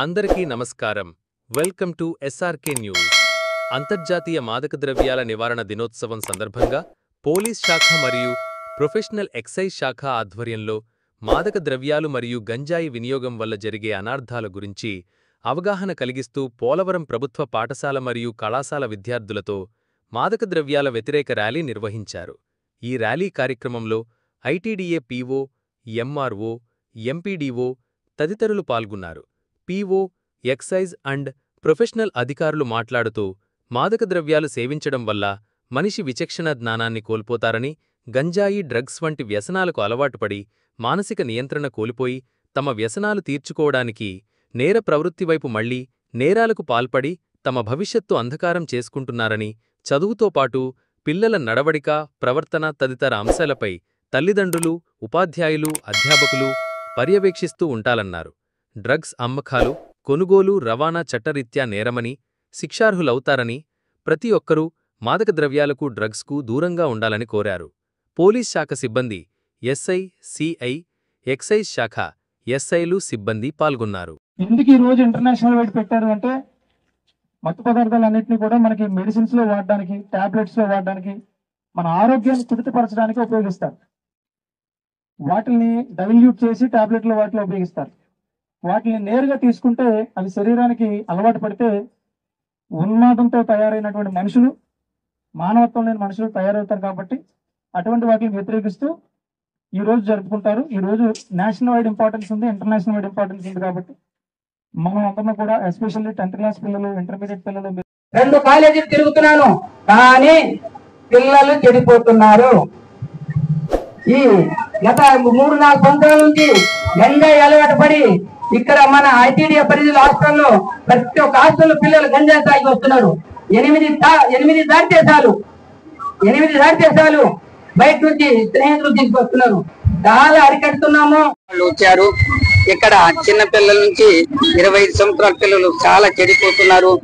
అందరికీ నమస్కారం. Welcome to SRK news. అంతర్జాతీయ మాదక ద్రవ్యాల నివారణ దినోత్సవం సందర్భంగా పోలీస్ శాఖ మరియు ప్రొఫెషనల్ ఎక్సైజ్ శాఖ ఆధ్వర్యంలో మాదక ద్రవ్యాలు మరియు గంజాయి వినియోగం వల్ల జరిగే అనార్థాల గురించి అవగాహన కలిగిస్తూ పోలవరం ప్రభుత్వ పాఠశాల మరియు కళాశాల విద్యార్థులతో మాదక ద్రవ్యాల వ్యతిరేక ర్యాలీ నిర్వహించారు. ఈ ర్యాలీ కార్యక్రమంలో ఐటీడీఏ పీఓ, ఎంఆర్ఓ, ఎంపీడీఓ తదితరులు పాల్గొన్నారు. పీఓ, ఎక్సైజ్ అండ్ ప్రొఫెషనల్ అధికారులు మాట్లాడుతూ మాదక ద్రవ్యాలు సేవించడం వల్ల మనిషి విచక్షణ జ్ఞానాన్ని కోల్పోతారని, గంజాయి, డ్రగ్స్ వంటి వ్యసనాలకు అలవాటుపడి మానసిక నియంత్రణ కోల్పోయి తమ వ్యసనాలు తీర్చుకోవడానికి నేర ప్రవృత్తివైపు మళ్లీ నేరాలకు పాల్పడి తమ భవిష్యత్తు అంధకారం చేసుకుంటున్నారని, చదువుతో పాటు పిల్లల నడవడిక, ప్రవర్తన తదితర అంశాలపై తల్లిదండ్రులు, ఉపాధ్యాయులు, అధ్యాపకులు పర్యవేక్షిస్తూ ఉంటాలన్నారు. డ్రగ్స్ అమ్మకాలు, కొనుగోలు, రవాణా చట్టరీత్యా నేరమని, శిక్షార్హులవుతారని, ప్రతి ఒక్కరూ మాదక ద్రవ్యాలకు, డ్రగ్స్కు దూరంగా ఉండాలని కోరారు. పోలీస్ శాఖ సిబ్బంది, ఎస్ఐ, సిఐ, ఎక్సైజ్ శాఖ ఎస్ఐలు, సిబ్బంది పాల్గొన్నారు. ఎందుకు ఈ రోజు ఇంటర్నేషనల్ వైడ్ పెట్టారు అంటే, మత్తు పదార్థాలన్నింటినీ కూడా మనకి మెడిసిన్స్ లో వాడడానికి, టాబ్లెట్స్ లో వాడడానికి, మన ఆరోగ్యాన్ని కుదుటపరచడానికి ఉపయోగిస్తారు. వాటిని డైల్యూట్ చేసి టాబ్లెట్ల వాటిలో ఉపయోగిస్తారు. వాటిని నేరుగా తీసుకుంటే అవి శరీరానికి అలవాటు పడితే ఉన్మాదంతో తయారైనటువంటి మనుషులు, మానవత్వం లేని మనుషులు తయారవుతారు. కాబట్టి అటువంటి వాటిని వ్యతిరేకిస్తూ ఈ రోజు జరుపుకుంటారు. ఈ రోజు నేషనల్ వైడ్ ఇంపార్టెన్స్ ఉంది, ఇంటర్నేషనల్ వైడ్ ఇంపార్టెన్స్ ఉంది. కాబట్టి మనం అందరం కూడా ఎస్పెషల్లీ 10th క్లాస్ పిల్లలు, ఇంటర్మీడియట్ పిల్లలు, 2 కాలేజీలు తిరుగుతున్నాను కానీ పిల్లలు చెడిపోతున్నారు. ఈ గత 3-4 సంవత్సరాల నుంచి గంజాయి అలవాటు పడి ఇక్కడ మన ఐటీడీఏ పరిధిలో హాస్టల్లో ప్రతి ఒక్క హాస్టల్లో పిల్లలు గంజాయి తాగి వస్తున్నారు. 8 దాటితే చాలు బయట నుంచి స్నేహితులు తీసుకొస్తున్నారు. చాలా అరికడుతున్నాము. వాళ్ళు వచ్చారు. ఇక్కడ చిన్న పిల్లల నుంచి 25 సంవత్సరాల పిల్లలు చాలా చెడిపోతున్నారు.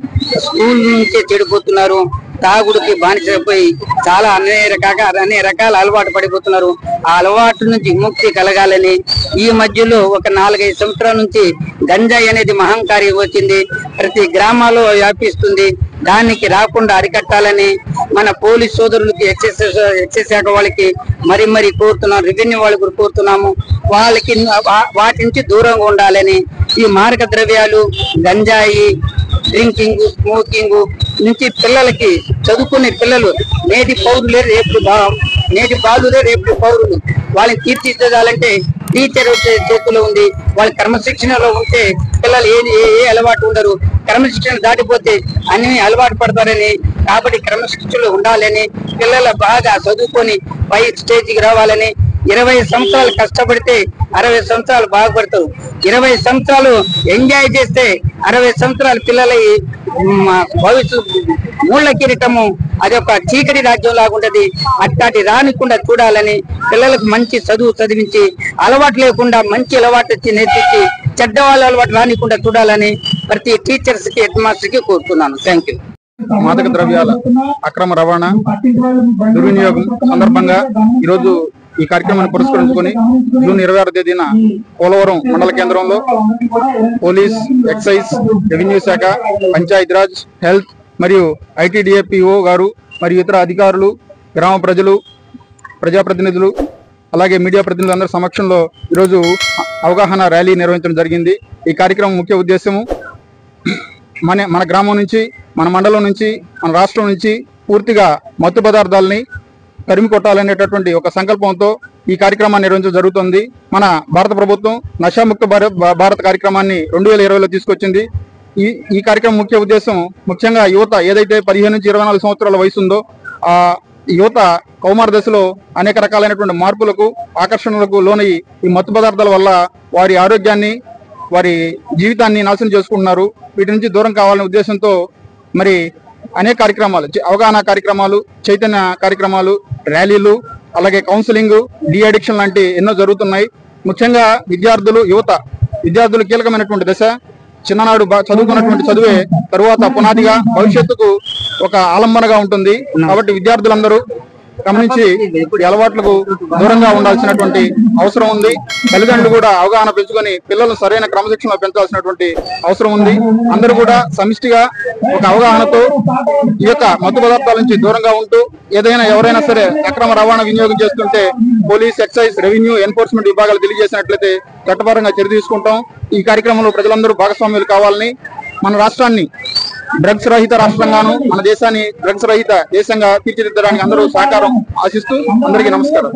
స్కూల్ నుంచే చెడిపోతున్నారు. తాగుడికి బానిసైపోయి చాలా అన్ని రకాల అలవాటు పడిపోతున్నారు. ఆ అలవాటు నుంచి విముక్తి కలగాలని ఈ మధ్యలో ఒక 4-5 సంవత్సరాల నుంచి గంజాయి అనేది మహంకారి వచ్చింది. ప్రతి గ్రామాల్లో వ్యాపిస్తుంది. దానికి రాకుండా అరికట్టాలని మన పోలీస్ సోదరులకి, ఎక్సైజ్ శాఖ వాళ్ళకి మరీ కోరుతున్నాం. రెవెన్యూ వాళ్ళకి కూడా కోరుతున్నాము. వాళ్ళకి వాటి నుంచి దూరంగా ఉండాలని, ఈ మారక ద్రవ్యాలు, గంజాయి, డ్రింకింగ్, స్మోకింగ్ నుంచి పిల్లలకి, చదువుకునే పిల్లలు నేటి పౌరులే నేటి బాలులే రేపు పౌరులు. వాళ్ళని తీర్చిదిద్దాలంటే టీచర్ చేతిలో ఉంది. వాళ్ళ క్రమశిక్షణలో ఉంటే పిల్లలు ఏ అలవాటు ఉండరు. క్రమశిక్షణ దాటిపోతే అన్ని అలవాటు పడతారని, కాబట్టి క్రమశిక్షణలో ఉండాలని, పిల్లలు బాగా చదువుకొని పై స్టేజ్కి రావాలని, 20 సంవత్సరాలు కష్టపడితే 60 సంవత్సరాలు బాగుపడతారు. 20 సంవత్సరాలు ఎంజాయ్ చేస్తే 60 సంవత్సరాలు పిల్లల భవిష్యత్తు మూల కిరీటము అది ఒక చీకటి రాజ్యం లాగుంటది. అట్లాంటి రానికుండా చూడాలని, పిల్లలకు మంచి చదువు చదివించి అలవాటు లేకుండా మంచి అలవాటు నేర్పించి చెడ్డ వాళ్ళ అలవాటు రానికుండా చూడాలని ప్రతి టీచర్స్ కి, హెడ్ మాస్టర్ కి కోరుతున్నాను. Thank you. మాదక ద్రవ్యాల అక్రమ రవాణా, దుర్వినియోగం సందర్భంగా ఈరోజు ఈ కార్యక్రమాన్ని పురస్కరించుకొని జూన్ 26వ తేదీన పోలవరం మండల కేంద్రంలో పోలీస్, ఎక్సైజ్, రెవెన్యూ శాఖ, పంచాయతీరాజ్, హెల్త్ మరియు ఐటీడీఏ పీఓ గారు మరియు ఇతర అధికారులు, గ్రామ ప్రజలు, ప్రజాప్రతినిధులు, అలాగే మీడియా ప్రతినిధులు అందరి సమక్షంలో ఈరోజు అవగాహన ర్యాలీ నిర్వహించడం జరిగింది. ఈ కార్యక్రమం ముఖ్య ఉద్దేశము మన గ్రామం నుంచి, మన మండలం నుంచి, మన రాష్ట్రం నుంచి పూర్తిగా మత్తు పదార్థాలని తరిమి కొట్టాలనేటటువంటి ఒక సంకల్పంతో ఈ కార్యక్రమాన్ని నిర్వహించడం జరుగుతుంది. మన భారత ప్రభుత్వం నషాముక్త భారత్ కార్యక్రమాన్ని 2020లో తీసుకొచ్చింది. ఈ కార్యక్రమం ముఖ్య ఉద్దేశం ముఖ్యంగా యువత ఏదైతే 15 నుంచి 24 సంవత్సరాల వయసు ఉందో ఆ యువత కౌమార దశలో అనేక రకాలైనటువంటి మార్పులకు, ఆకర్షణలకు లోనై ఈ మత్తు పదార్థాల వల్ల వారి ఆరోగ్యాన్ని, వారి జీవితాన్ని నాశనం చేసుకుంటున్నారు. వీటి నుంచి దూరం కావాలనే ఉద్దేశంతో మరి అనేక కార్యక్రమాలు, అవగాహన కార్యక్రమాలు, చైతన్య కార్యక్రమాలు, ర్యాలీలు, అలాగే కౌన్సిలింగ్, డి అడిక్షన్ లాంటి ఎన్నో జరుగుతున్నాయి. ముఖ్యంగా విద్యార్థులు కీలకమైనటువంటి దశ. చిన్ననాడు చదువుకున్నటువంటి చదువే తరువాత పునాదిగా భవిష్యత్తుకు ఒక ఆలంబనగా ఉంటుంది. కాబట్టి విద్యార్థులందరూ గమనించి ఈ అలవాట్లకు దూరంగా ఉండాల్సినటువంటి అవసరం ఉంది. తల్లిదండ్రులు కూడా అవగాహన పెంచుకొని పిల్లలను సరైన క్రమశిక్షణలో పెంచాల్సినటువంటి అవసరం ఉంది. అందరూ కూడా సమిష్టిగా ఒక అవగాహనతో ఈ యొక్క మత్తు పదార్థాల నుంచి దూరంగా ఉంటూ ఎవరైనా సరే అక్రమ రవాణా వినియోగం చేస్తుంటే పోలీస్, ఎక్సైజ్, రెవెన్యూ, ఎన్ఫోర్స్మెంట్ విభాగాలు తెలియజేసినట్లయితే చట్టపరంగా చర్య తీసుకుంటాం. ఈ కార్యక్రమంలో ప్రజలందరూ భాగస్వామ్యులు కావాలని, మన రాష్ట్రాన్ని డ్రగ్స్ రహిత రాష్ట్రంగాను, మన దేశాన్ని డ్రగ్స్ రహిత దేశంగా తీర్చిదిద్దడానికి అందరూ సహకారం ఆశిస్తూ అందరికీ నమస్కారం.